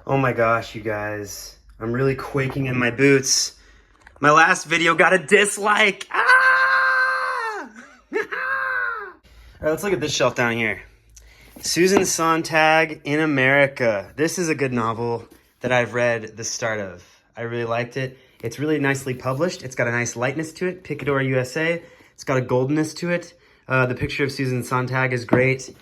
Oh my gosh, you guys. I'm really quaking in my boots. My last video got a dislike. Ah! All right, let's look at this shelf down here. Susan Sontag in America. This is a good novel that I've read the start of. I really liked it. It's really nicely published. It's got a nice lightness to it. Picador USA. It's got a goldness to it. The picture of Susan Sontag is great.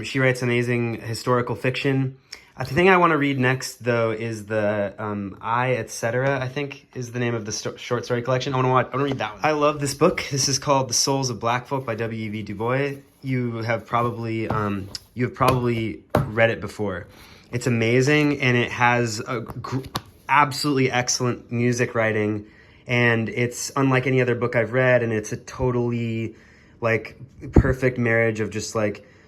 She writes amazing historical fiction. The thing I want to read next, though, is the I, Etc., I think, is the name of the short story collection. I want to read that one. I love this book. This is called The Souls of Black Folk by W.E.B. Du Bois. You have probably read it before. It's amazing, and it has absolutely excellent music writing, and it's unlike any other book I've read, and it's a totally perfect marriage of just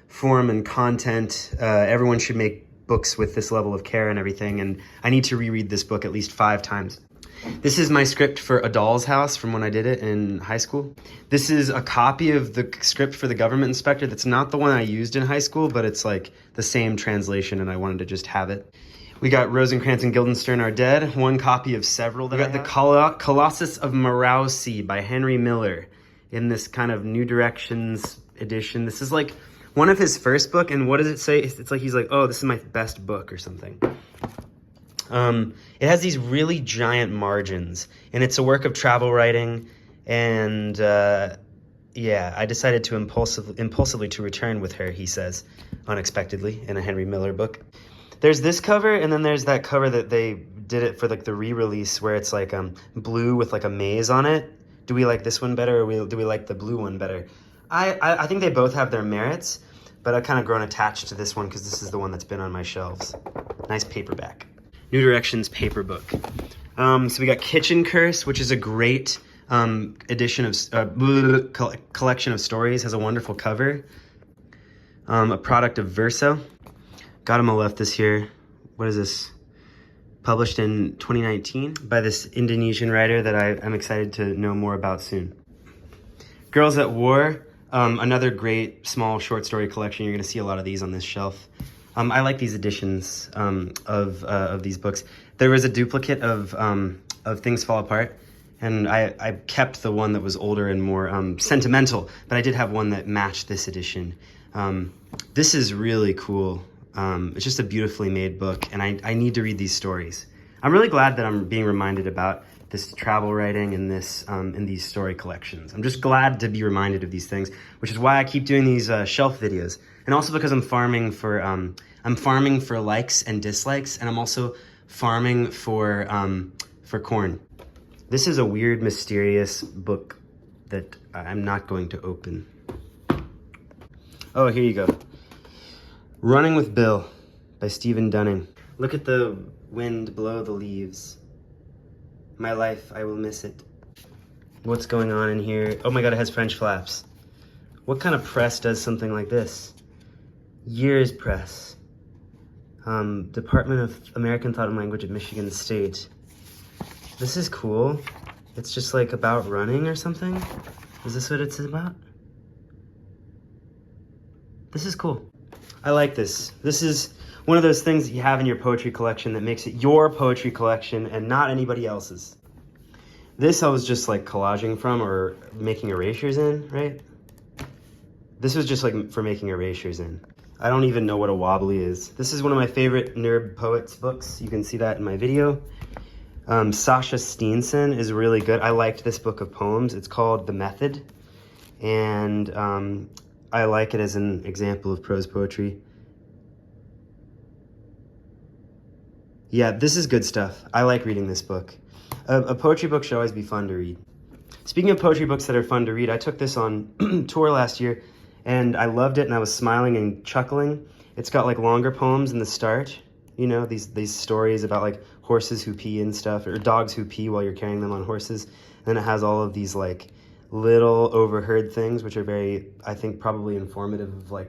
form and content. Everyone should make books with this level of care and everything, and I need to reread this book at least 5 times. This is my script for A Doll's House from when I did it in high school. This is a copy of the script for The Government Inspector. That's not the one I used in high school, but it's the same translation, and I wanted to just have it. We got Rosencrantz and Guildenstern Are Dead, one copy of several. We got The Colossus of Marausi by Henry Miller in this kind of New Directions edition. This is one of his first book, and what does it say? It's he's oh, this is my best book or something. It has these really giant margins, and it's a work of travel writing, and yeah, I decided to impulsively to return with her, he says, unexpectedly, in a Henry Miller book. There's this cover, and then there's that cover that they did it for the re-release, where it's blue with a maze on it. Do we like this one better, or do we like the blue one better? I think they both have their merits, but I've kind of grown attached to this one because this is the one that's been on my shelves. Nice paperback. New Directions paper book. So we got Kitchen Curse, which is a great edition of collection of stories. Has a wonderful cover. A product of Verso. Got him a left this year. What is this? Published in 2019 by this Indonesian writer that I'm excited to know more about soon. Girls at War. Another great small short story collection. You're going to see a lot of these on this shelf. I like these editions of these books. There was a duplicate of Things Fall Apart, and I kept the one that was older and more sentimental, but I did have one that matched this edition. This is really cool. It's just a beautifully made book, and I need to read these stories. I'm really glad that I'm being reminded about this travel writing and this in these story collections. I'm just glad to be reminded of these things, which is why I keep doing these shelf videos, and also because I'm farming for likes and dislikes, and I'm also farming for corn. This is a weird, mysterious book that I'm not going to open. Oh, here you go. Running with Bill by Stephen Dunning. Look at the wind blow the leaves. My life, I will miss it. What's going on in here? Oh my God, it has French flaps. What kind of press does something like this? Years Press. Department of American Thought and Language at Michigan State. This is cool. It's just about running or something. Is this what it's about? This is cool. I like this. This is one of those things that you have in your poetry collection that makes it your poetry collection and not anybody else's. This I was just collaging from or making erasures in, right? This was just for making erasures in. I don't even know what a wobbly is. This is one of my favorite nerd poets books. You can see that in my video. Sasha Steenson is really good. I liked this book of poems. It's called The Method. And I like it as an example of prose poetry. Yeah, this is good stuff. I like reading this book. A poetry book should always be fun to read. Speaking of poetry books that are fun to read, I took this on tour last year, and I loved it, and I was smiling and chuckling. It's got longer poems in the start, you know, these stories about horses who pee and stuff, or dogs who pee while you're carrying them on horses. And then it has all of these little overheard things, which are very, I think, probably informative of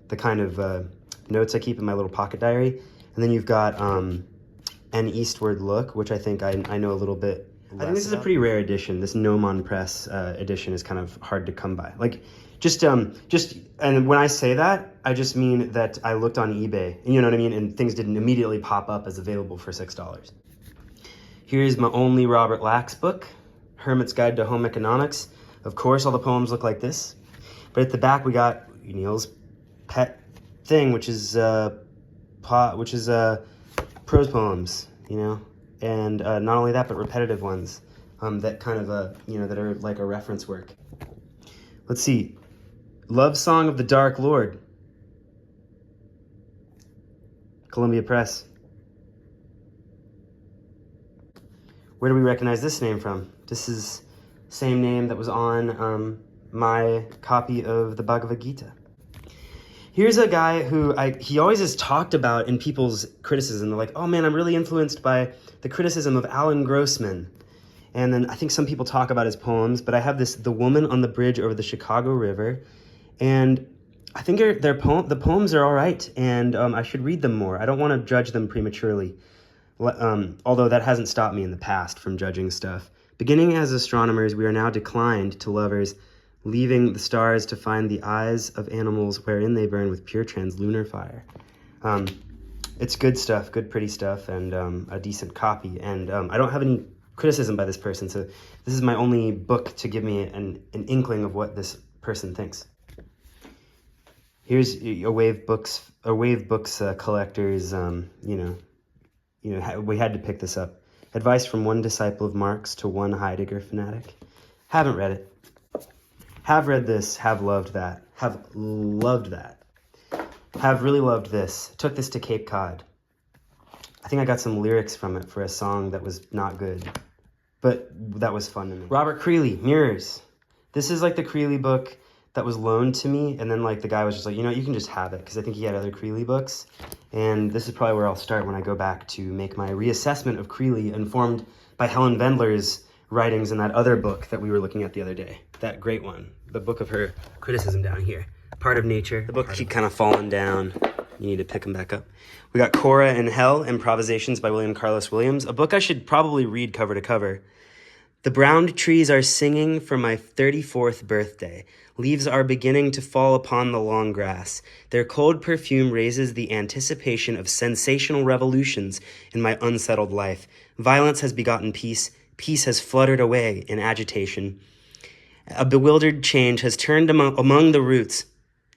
the kind of notes I keep in my little pocket diary. And then you've got An Eastward Look, which I think I know a little bit I think this is a pretty rare edition. This Nomon Press edition is kind of hard to come by. Like, and when I say that, I just mean that I looked on eBay, you know what I mean, and things didn't immediately pop up as available for $6. Here's my only Robert Lax book, Hermit's Guide to Home Economics. Of course, all the poems look like this. But at the back, we got Neil's pet thing, which is prose poems, you know, and not only that, but repetitive ones that kind of, you know, that are like a reference work. Let's see. Love Song of the Dark Lord. Columbia Press. Where do we recognize this name from? This is the same name that was on my copy of the Bhagavad Gita. Here's a guy who he always is talked about in people's criticism. They're like, oh man, I'm really influenced by the criticism of Alan Grossman. And then I think some people talk about his poems, but I have this, The Woman on the Bridge Over the Chicago River. And I think the poems are all right, and I should read them more. I don't want to judge them prematurely, although that hasn't stopped me in the past from judging stuff. Beginning as astronomers, we are now declined to lovers, leaving the stars to find the eyes of animals wherein they burn with pure translunar fire. It's good stuff, good pretty stuff, and a decent copy. And I don't have any criticism by this person, so this is my only book to give me an inkling of what this person thinks. Here's a Wave Books collector's, you know, we had to pick this up. Advice from one disciple of Marx to one Heidegger fanatic. Haven't read it. Have read this, have loved that. Have loved that. Have really loved this. Took this to Cape Cod. I think I got some lyrics from it for a song that was not good, but that was fun to me. Robert Creeley, Mirrors. This is like the Creeley book that was loaned to me, and then like the guy was just like, you know, you can just have it, because I think he had other Creeley books, and this is probably where I'll start when I go back to make my reassessment of Creeley, informed by Helen Vendler's writings in that other book that we were looking at the other day. That great one, the book of her criticism down here. Part of Nature. The books keep kind of falling down. You need to pick them back up. We got Cora in Hell, Improvisations by William Carlos Williams, a book I should probably read cover to cover. The browned trees are singing for my 34th birthday. Leaves are beginning to fall upon the long grass. Their cold perfume raises the anticipation of sensational revolutions in my unsettled life. Violence has begotten peace. Peace has fluttered away in agitation. A bewildered change has turned among the roots,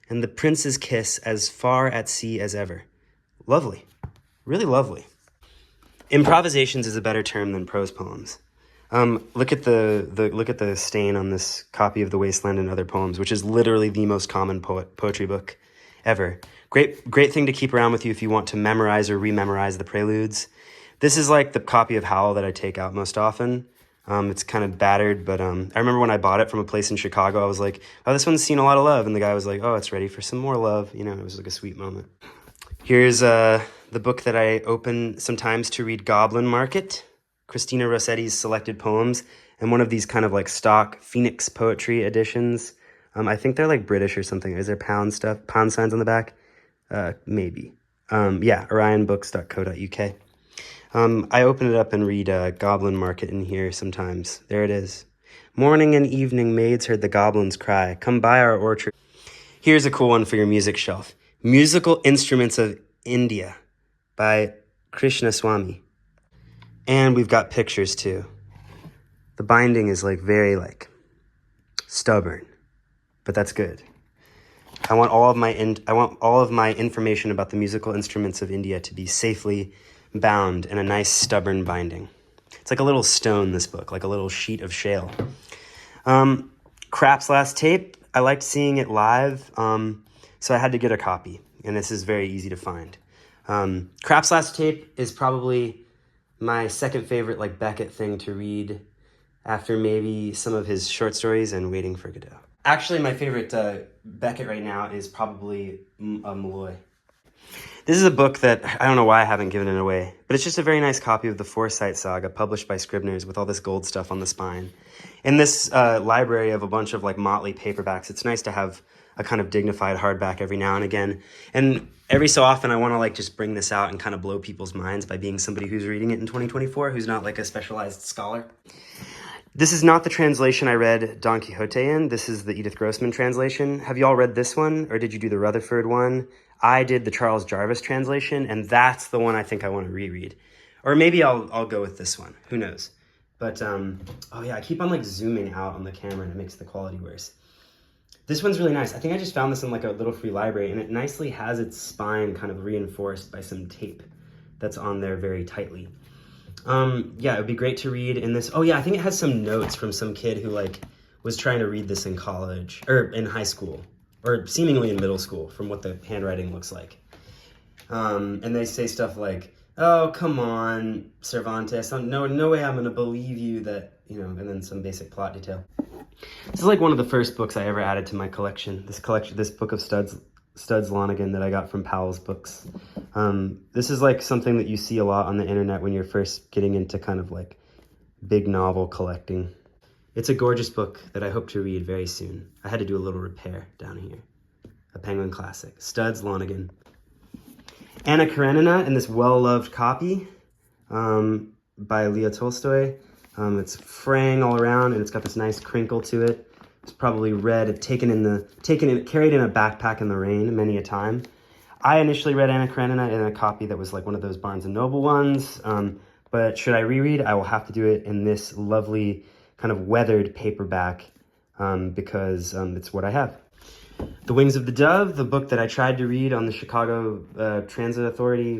and the prince's kiss as far at sea as ever. Lovely. Really lovely. Improvisations is a better term than prose poems. Look at the stain on this copy of The Wasteland and Other Poems, which is literally the most common poetry book ever. Great thing to keep around with you if you want to memorize or rememorize the preludes. This is like the copy of Howl that I take out most often. It's kind of battered, but I remember when I bought it from a place in Chicago, I was like, oh, this one's seen a lot of love. And the guy was like, oh, it's ready for some more love. You know, it was like a sweet moment. Here's the book that I open sometimes to read, Goblin Market. Christina Rossetti's selected poems, and one of these kind of like stock Phoenix poetry editions. I think they're like British or something. Is there pound signs on the back? Maybe. Yeah, orionbooks.co.uk. I open it up and read Goblin Market in here sometimes. There it is. Morning and evening maids heard the goblins cry, come by our orchard. Here's a cool one for your music shelf. Musical Instruments of India by Krishna Swami. And we've got pictures too. The binding is like very like stubborn, but that's good. I want all of my information about the musical instruments of India to be safely bound in a nice stubborn binding. It's like a little stone, this book, like a little sheet of shale. Krapp's Last Tape, I liked seeing it live, so I had to get a copy, and this is very easy to find. Krapp's Last Tape is probably my second favorite like Beckett thing to read after maybe some of his short stories and Waiting for Godot. Actually, my favorite Beckett right now is probably Malloy. This is a book that I don't know why I haven't given it away, but it's just a very nice copy of the Foresight Saga published by Scribner's with all this gold stuff on the spine. In this library of a bunch of like motley paperbacks, it's nice to have a kind of dignified hardback every now and again. And every so often I want to like just bring this out and kind of blow people's minds by being somebody who's reading it in 2024, who's not like a specialized scholar. This is not the translation I read Don Quixote in. This is the Edith Grossman translation. Have you all read this one, or did you do the Rutherford one? I did the Charles Jarvis translation, and that's the one I think I want to reread. Or maybe I'll go with this one. Who knows? But, oh yeah, I keep on like zooming out on the camera and it makes the quality worse. This one's really nice. I think I just found this in like a little free library, and it nicely has its spine kind of reinforced by some tape that's on there very tightly. Yeah, it would be great to read in this. Oh yeah, I think it has some notes from some kid who like was trying to read this in college or in high school or seemingly in middle school from what the handwriting looks like. And they say stuff like, "Oh, come on, Cervantes, no way I'm going to believe you that, you know," and then some basic plot detail. This is like one of the first books I ever added to my collection. This book of Studs Lonergan that I got from Powell's Books. This is like something that you see a lot on the internet when you're first getting into kind of like big novel collecting. It's a gorgeous book that I hope to read very soon. I had to do a little repair down here. A Penguin classic, Studs Lonergan. Anna Karenina in this well-loved copy by Leo Tolstoy. It's fraying all around and it's got this nice crinkle to it. It's probably read, carried in a backpack in the rain many a time. I initially read Anna Karenina in a copy that was like one of those Barnes & Noble ones, but should I reread, I will have to do it in this lovely kind of weathered paperback because it's what I have. The Wings of the Dove, the book that I tried to read on the Chicago Transit Authority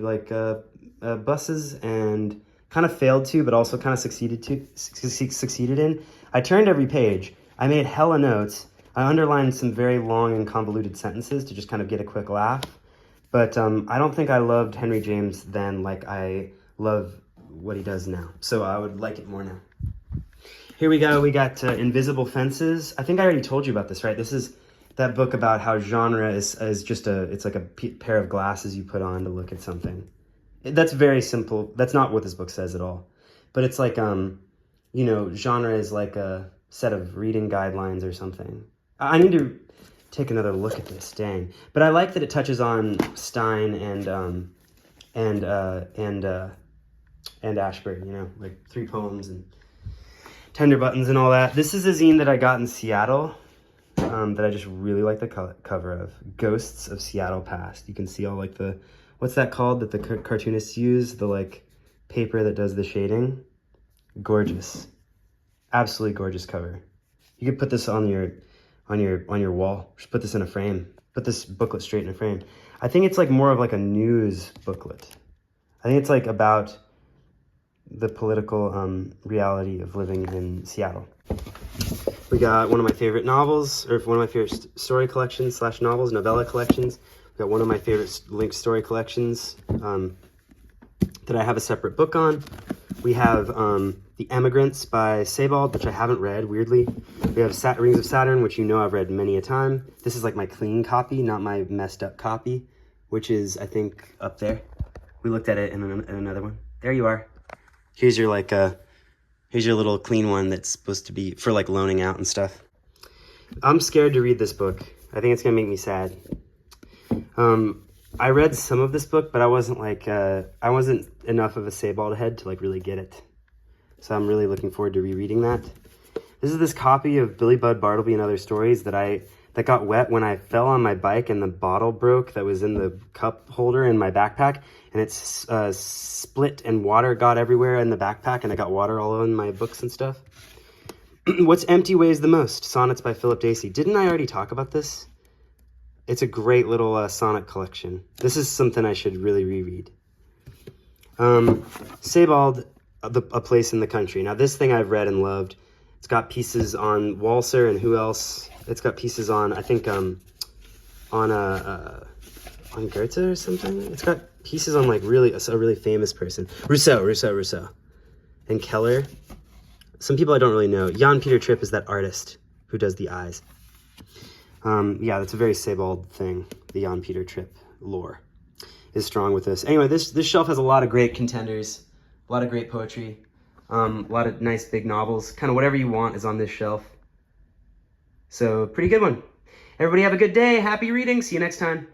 buses and kind of failed to, but also kind of succeeded in. I turned every page. I made hella notes. I underlined some very long and convoluted sentences to just kind of get a quick laugh. But I don't think I loved Henry James then like I love what he does now. So I would like it more now. Here we go. We got Invisible Fences. I think I already told you about this, right? This is that book about how genre is just it's like a pair of glasses you put on to look at something. That's very simple. That's not what this book says at all. But it's like, you know, genre is like a set of reading guidelines or something. I need to take another look at this, dang. But I like that it touches on Stein and Ashbery, you know, like 3 poems and Tender Buttons and all that. This is a zine that I got in Seattle that I just really like the cover of. Ghosts of Seattle Past. You can see all like the, what's that called that the cartoonists use? The like paper that does the shading. Gorgeous. Absolutely gorgeous cover. You could put this on your wall. Just put this in a frame. Put this booklet straight in a frame. I think it's like more of like a news booklet. I think it's like about the political reality of living in Seattle. We got one of my favorite novels, or one of my favorite story collections / novels, novella collections. We got one of my favorite linked story collections that I have a separate book on. We have The Emigrants by Sebald, which I haven't read, weirdly. We have Rings of Saturn, which you know I've read many a time. This is like my clean copy, not my messed up copy, which is, I think, up there. We looked at it in another one. There you are. Here's your like here's your little clean one that's supposed to be for like loaning out and stuff. I'm scared to read this book. I think it's gonna make me sad. I read some of this book, but I wasn't enough of a Sebald head to like really get it. So I'm really looking forward to rereading that. This is this copy of Billy Budd Bartleby and Other Stories that got wet when I fell on my bike and the bottle broke that was in the cup holder in my backpack, and it's split and water got everywhere in the backpack, and I got water all over my books and stuff. What's Empty Weighs the Most? Sonnets by Philip Dacey. Didn't I already talk about this? It's a great little sonnet collection. This is something I should really reread. Sebald, A Place in the Country. Now this thing I've read and loved. It's got pieces on Walser and who else? It's got pieces on, I think, on Goethe or something. It's got pieces on like a really famous person. Rousseau. And Keller. Some people I don't really know. Jan Peter Tripp is that artist who does the eyes. Yeah, that's a very Sebald thing. The Jan Peter Tripp lore is strong with this. Anyway, this shelf has a lot of great contenders, a lot of great poetry, a lot of nice big novels. Kind of whatever you want is on this shelf. So pretty good one. Everybody have a good day. Happy reading. See you next time.